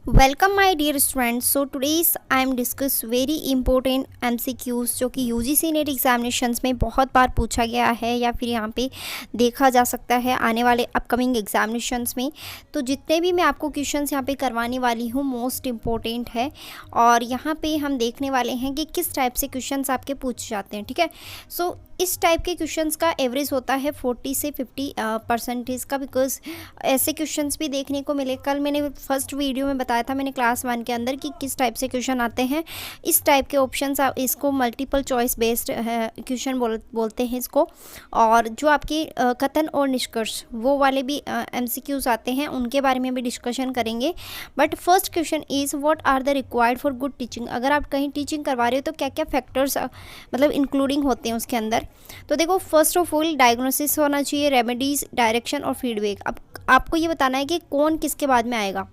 Welcome my dear students. So today's I am discuss very important MCQs जो कि UGC net examinations में बहुत बार पूछा गया है या फिर यहाँ पे देखा जा सकता है आने वाले अपकमिंग एग्जामिनेशंस में। तो जितने भी मैं आपको क्वेश्चंस यहाँ पे करवाने वाली हूँ मोस्ट इम्पोर्टेंट है और यहाँ पे हम देखने वाले हैं कि किस टाइप से क्वेश्चंस आपके पूछ जाते हैं। ठीक है, सो इस टाइप के क्वेश्चंस का एवरेज होता है 40 से 50% का, बिकॉज ऐसे क्वेश्चंस भी देखने को मिले। कल मैंने फर्स्ट वीडियो में बताया था मैंने क्लास 1 के अंदर कि किस टाइप से क्वेश्चन आते हैं। इस टाइप के ऑप्शंस इसको मल्टीपल चॉइस बेस्ड क्वेश्चन बोलते हैं इसको। और जो आपकी कथन और निष्कर्ष वो वाले भी MCQs आते हैं, उनके बारे में भी डिस्कशन करेंगे। But first question is what are the required for good teaching. अगर आप कहीं टीचिंग करवा रहे हो तो क्या क्या फैक्टर्स मतलब इंक्लूडिंग होते हैं उसके अंदर। तो देखो, फर्स्ट ऑफ ऑल डायग्नोसिस होना चाहिए, रेमेडीज, डायरेक्शन और फीडबैक। अब आपको ये बताना है कि कौन किसके बाद में आएगा।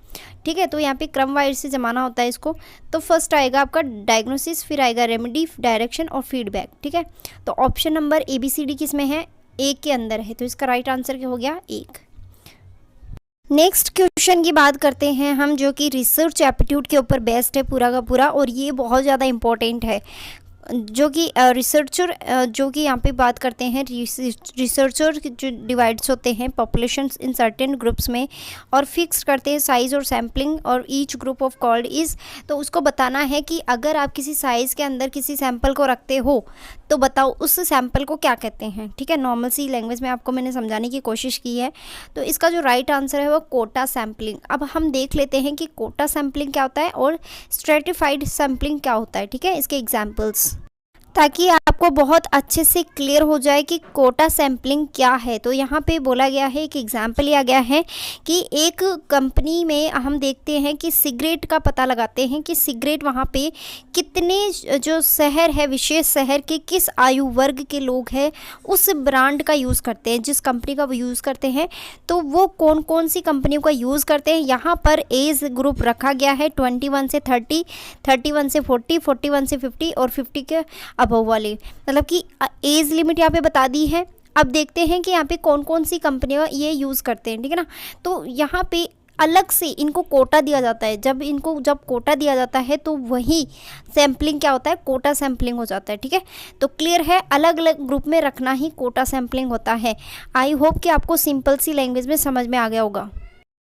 ठीक है, तो यहाँ पे क्रम वाइज से जमाना होता है इसको। तो फर्स्ट आएगा आपका डायग्नोसिस, फिर आएगा रेमेडी, डायरेक्शन और फीडबैक। ठीक है, तो ऑप्शन नंबर ABCD किस में है? ए के अंदर है, तो इसका राइट आंसर क्या हो गया? 1। नेक्स्ट क्वेश्चन की बात करते हैं हम, जो कि रिसर्च एप्टीट्यूड के ऊपर बेस्ड है पूरा का पूरा, और ये बहुत ज़्यादा इंपॉर्टेंट है। जो कि रिसर्चर जो कि यहाँ पे बात करते हैं, रिसर्चर जो डिवाइड्स होते हैं पॉपुलेशंस इन सर्टेन ग्रुप्स में और फिक्स करते हैं साइज़ और सैम्पलिंग और each group of called is. तो उसको बताना है कि अगर आप किसी साइज़ के अंदर किसी सैम्पल को रखते हो तो बताओ उस सैम्पल को क्या कहते हैं। ठीक है, नॉर्मल सी लैंग्वेज में आपको मैंने समझाने की कोशिश की है। तो इसका जो राइट आंसर है वो कोटा सैम्पलिंग। अब हम देख लेते हैं कि कोटा सैम्पलिंग क्या होता है और स्ट्रेटिफाइड सैम्पलिंग क्या होता है। ठीक है, इसके एग्जाम्पल्स, ताकि आपको बहुत अच्छे से क्लियर हो जाए कि कोटा सैम्पलिंग क्या है। तो यहाँ पे बोला गया है, एक एग्जाम्पल लिया गया है कि एक कंपनी में हम देखते हैं कि सिगरेट का पता लगाते हैं कि सिगरेट वहाँ पे कितने जो शहर है, विशेष शहर के किस आयु वर्ग के लोग हैं उस ब्रांड का यूज़ करते हैं, जिस कंपनी का वो यूज़ करते हैं। तो वो कौन कौन सी कंपनियों का यूज़ करते हैं। यहाँ पर एज ग्रुप रखा गया है 21 से 30, 31 से 40, 41 से 50 और 50 के अबव वाले, मतलब कि एज लिमिट यहाँ पे बता दी है। अब देखते हैं कि यहाँ पे कौन कौन सी कंपनियाँ ये यूज़ करते हैं। ठीक है ना, तो यहाँ पे अलग से इनको कोटा दिया जाता है। जब कोटा दिया जाता है तो वही सैम्पलिंग क्या होता है? कोटा सैम्पलिंग हो जाता है। ठीक है, तो क्लियर है, अलग अलग ग्रुप में रखना ही कोटा सैम्पलिंग होता है। आई होप कि आपको सिंपल सी लैंग्वेज में समझ में आ गया होगा।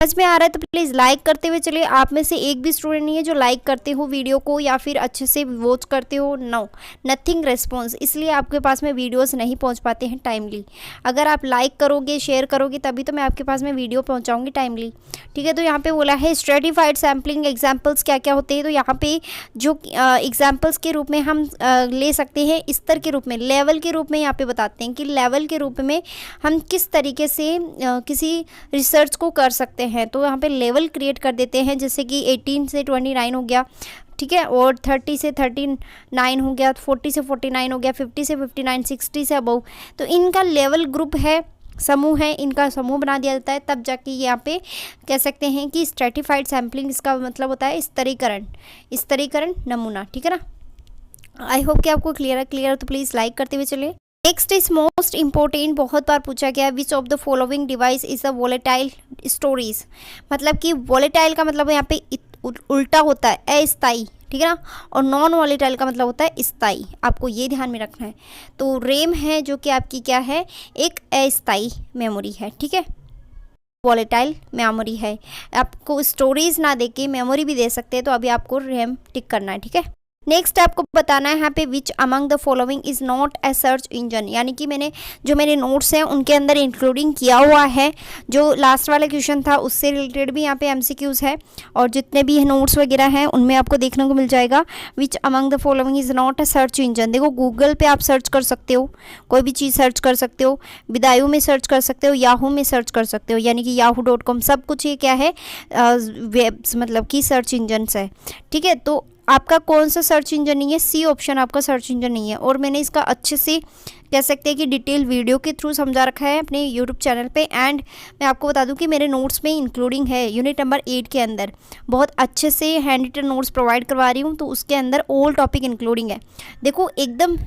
समझ में आ रहा है तो प्लीज़ लाइक करते हुए चलिए। आप में से एक भी स्टूडेंट नहीं है जो लाइक करते हो वीडियो को या फिर अच्छे से वॉच करते हो। नो, नथिंग रिस्पॉन्स, इसलिए आपके पास में वीडियोस नहीं पहुंच पाते हैं टाइमली। अगर आप लाइक करोगे, शेयर करोगे, तभी तो मैं आपके पास में वीडियो पहुंचाऊंगी टाइमली। ठीक है, तो यहाँ पे बोला है स्ट्रेटिफाइड सैम्पलिंग एग्जाम्पल्स क्या क्या होते हैं। तो यहाँ पे जो एग्जाम्पल्स के रूप में हम ले सकते हैं, स्तर के रूप में, लेवल के रूप में यहाँ पे बताते हैं कि लेवल के रूप में हम किस तरीके से किसी रिसर्च को कर सकते हैं। तो यहाँ पे लेवल क्रिएट कर देते हैं, जैसे कि 18 से 29 हो गया। ठीक है, और 30 से 39 हो गया, 40 से 49 हो गया, 50 से 59, 60 से अबव। तो इनका लेवल ग्रुप है, समूह है, इनका समूह बना दिया जाता है। तब जाके यहाँ पे कह सकते हैं कि स्ट्रेटिफाइड सैम्पलिंग, इसका मतलब होता है स्तरीकरण नमूना। ठीक है ना, आई होप कि आपको क्लियर है। तो प्लीज़ लाइक करते हुए चलिए। नेक्स्ट इज मोस्ट इंपॉर्टेंट, बहुत बार पूछा गया, विच of the following device is a volatile storage. मतलब कि वोलेटाइल का मतलब यहाँ पे उल्टा होता है अस्थाई। ठीक है ना, और नॉन वोलेटाइल का मतलब होता है स्थाई। आपको ये ध्यान में रखना है। तो रैम है जो कि आपकी क्या है, एक अस्थाई मेमोरी है। ठीक है, वोलेटाइल मेमोरी है। आपको स्टोरेज ना देके मेमोरी भी दे सकते हैं, तो अभी आपको रैम टिक करना है। ठीक है, नेक्स्ट आपको बताना है यहाँ पे which among the following is not a search engine. यानी कि मेरे नोट्स हैं उनके अंदर इंक्लूडिंग किया हुआ है। जो लास्ट वाला क्वेश्चन था उससे रिलेटेड भी यहाँ पे MCQs है, और जितने भी नोट्स वगैरह हैं उनमें आपको देखने को मिल जाएगा which among the following is not a search engine. देखो, गूगल पे आप सर्च कर सकते हो, कोई भी चीज़ सर्च कर सकते हो, विदायू में सर्च कर सकते हो, याहू में सर्च कर सकते हो, यानी कि yahoo.com, सब कुछ ये क्या है, वेब मतलब कि सर्च इंजन्स है। ठीक है, तो आपका कौन सा सर्च इंजन नहीं है? C ऑप्शन आपका सर्च इंजन नहीं है। और मैंने इसका अच्छे से कह सकते हैं कि डिटेल वीडियो के थ्रू समझा रखा है अपने यूट्यूब चैनल पे। एंड मैं आपको बता दूं कि मेरे नोट्स में इंक्लूडिंग है यूनिट नंबर 8 के अंदर, बहुत अच्छे से हैंड रिटन नोट्स प्रोवाइड करवा रही हूँ। तो उसके अंदर ऑल टॉपिक इंक्लूडिंग है। देखो, एकदम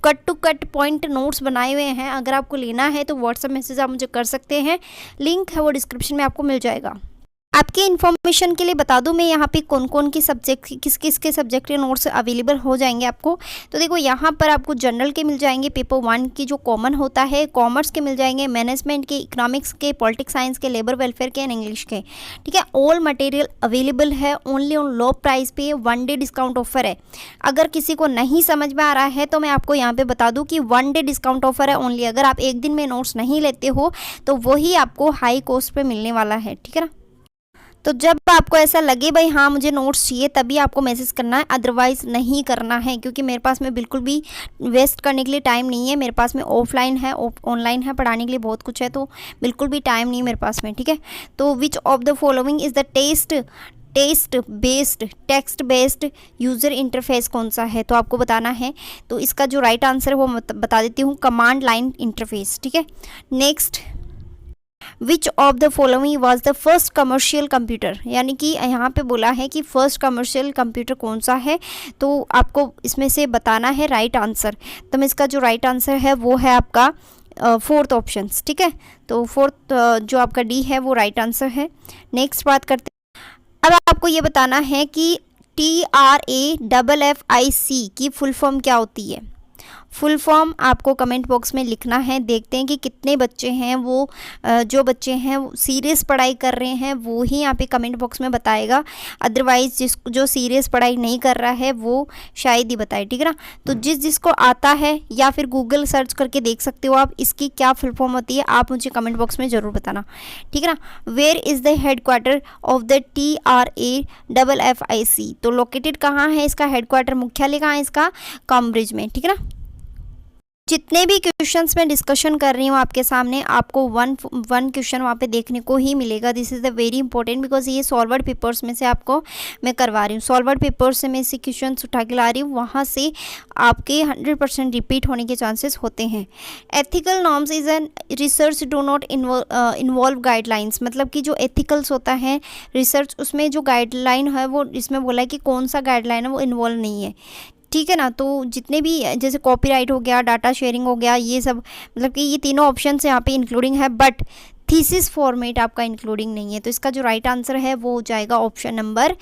cut to cut point notes बनाए हुए हैं। अगर आपको लेना है तो व्हाट्सएप मैसेज आप मुझे कर सकते हैं, लिंक है वो डिस्क्रिप्शन में आपको मिल जाएगा। आपके इन्फॉर्मेशन के लिए बता दूं मैं यहाँ पे कौन कौन के सब्जेक्ट किस किस के सब्जेक्ट के नोट्स अवेलेबल हो जाएंगे आपको। तो देखो यहाँ पर आपको जनरल के मिल जाएंगे, पेपर 1 की जो कॉमन होता है, कॉमर्स के मिल जाएंगे, मैनेजमेंट के, इकोनॉमिक्स के, पॉलिटिक्स साइंस के, लेबर वेलफेयर के एंड इंग्लिश के। ठीक है, ऑल मटेरियल अवेलेबल है ओनली ऑन लो प्राइस पे, 1 डे डिस्काउंट ऑफर है। अगर किसी को नहीं समझ में आ रहा है तो मैं आपको यहाँ पे बता दूँ कि 1 डे डिस्काउंट ऑफर है ओनली। अगर आप एक दिन में नोट्स नहीं लेते हो तो वही आपको हाई कॉस्ट पे मिलने वाला है। ठीक है ना, तो जब आपको ऐसा लगे भाई हाँ मुझे नोट्स चाहिए तभी आपको मैसेज करना है, अदरवाइज़ नहीं करना है, क्योंकि मेरे पास में बिल्कुल भी वेस्ट करने के लिए टाइम नहीं है। मेरे पास में ऑफलाइन है, ऑनलाइन है, पढ़ाने के लिए बहुत कुछ है, तो बिल्कुल भी टाइम नहीं है मेरे पास में। ठीक है, तो which of the following is the test based text based user interface कौन सा है, तो आपको बताना है। तो इसका जो राइट आंसर है वो बता देती हूँ, कमांड लाइन इंटरफेस। ठीक है, next, which of the following was the first commercial computer, यानी कि यहाँ पे बोला है कि फर्स्ट कमर्शियल कंप्यूटर कौन सा है, तो आपको इसमें से बताना है राइट आंसर। तो मैं इसका जो राइट आंसर है वो है आपका 4th ऑप्शन। ठीक है, तो 4th जो आपका डी है वो राइट आंसर है। नेक्स्ट बात करते हैं, अब आपको ये बताना है कि TRAFFIC की फुल फॉर्म क्या होती है। फुल फॉर्म आपको कमेंट बॉक्स में लिखना है। देखते हैं कि कितने बच्चे हैं वो जो बच्चे हैं सीरियस पढ़ाई कर रहे हैं वो ही यहाँ पे कमेंट बॉक्स में बताएगा, अदरवाइज़ जो सीरियस पढ़ाई नहीं कर रहा है वो शायद ही बताए। ठीक है ना, तो जिसको आता है या फिर गूगल सर्च करके देख सकते हो आप इसकी क्या फुल फॉर्म होती है, आप मुझे कमेंट बॉक्स में ज़रूर बताना। ठीक है ना, where is the headquarter of the TRAFFIC, तो लोकेटेड कहाँ है इसका हेडक्वार्टर, मुख्यालय कहाँ है इसका, कैम्ब्रिज में। ठीक है ना, जितने भी क्वेश्चंस मैं डिस्कशन कर रही हूँ आपके सामने, आपको वन क्वेश्चन वहाँ पे देखने को ही मिलेगा। This is the very important, because ये सॉल्वर्ड पेपर्स में से आपको मैं करवा रही हूँ। सॉल्वर्ड पेपर्स से मैं ऐसे क्वेश्चन उठा के ला रही हूँ, वहाँ से आपके 100% रिपीट होने के चांसेस होते हैं। Ethical norms is an research do not involve guidelines, मतलब कि जो एथिकल्स होता है रिसर्च, उसमें जो गाइडलाइन है वो इसमें बोला है कि कौन सा गाइडलाइन है वो इन्वॉल्व नहीं है। ठीक है ना, तो जितने भी जैसे कॉपीराइट हो गया, डाटा शेयरिंग हो गया, ये सब मतलब कि ये तीनों ऑप्शंस यहाँ पे इंक्लूडिंग है, बट थीसिस फॉर्मेट आपका इंक्लूडिंग नहीं है। तो इसका जो राइट आंसर है वो हो जाएगा ऑप्शन नंबर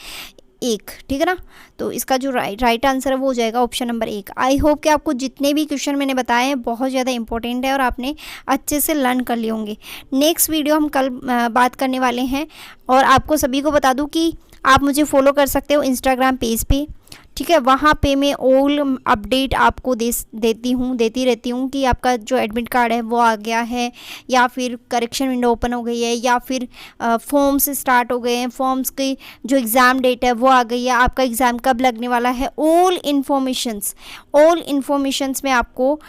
1। ठीक है ना, तो इसका जो राइट आंसर है वो हो जाएगा ऑप्शन नंबर 1। आई होप कि आपको जितने भी क्वेश्चन मैंने बताए हैं बहुत ज़्यादा इंपॉर्टेंट है और आपने अच्छे से लर्न कर लिए होंगे। नेक्स्ट वीडियो हम कल बात करने वाले हैं, और आपको सभी को बता दूं कि आप मुझे फॉलो कर सकते हो इंस्टाग्राम पेज पे। ठीक है, वहाँ पे मैं ऑल अपडेट आपको देती रहती हूँ कि आपका जो एडमिट कार्ड है वो आ गया है, या फिर करेक्शन विंडो ओपन हो गई है, या फिर फॉर्म्स स्टार्ट हो गए हैं, फॉर्म्स की जो एग्ज़ाम डेट है वो आ गई है, आपका एग्ज़ाम कब लगने वाला है, ऑल इन्फॉर्मेशंस में आपको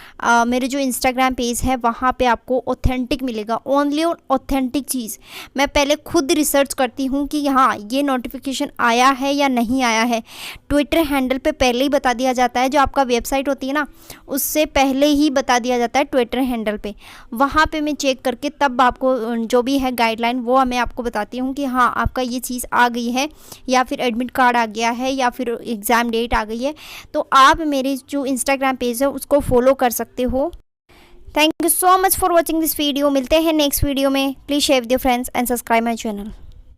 मेरे जो इंस्टाग्राम पेज है वहाँ पे आपको ऑथेंटिक मिलेगा, ओनली ऑथेंटिक चीज़। मैं पहले खुद रिसर्च करती हूँ कि हाँ ये नोटिफिकेशन आया है या नहीं आया है। ट्विटर हैंडल पे पहले ही बता दिया जाता है, जो आपका वेबसाइट होती है ना उससे पहले ही बता दिया जाता है ट्विटर हैंडल पे। वहाँ पे मैं चेक करके तब आपको जो भी है गाइडलाइन वो मैं आपको बताती हूँ कि हाँ आपका ये चीज़ आ गई है, या फिर एडमिट कार्ड आ गया है, या फिर एग्ज़ाम डेट आ गई है। तो आप मेरे जो इंस्टाग्राम पेज है उसको फॉलो कर सकते हो। Thank you so much for watching this video. मिलते हैं नेक्स्ट वीडियो में। Please share with your friends and subscribe my channel.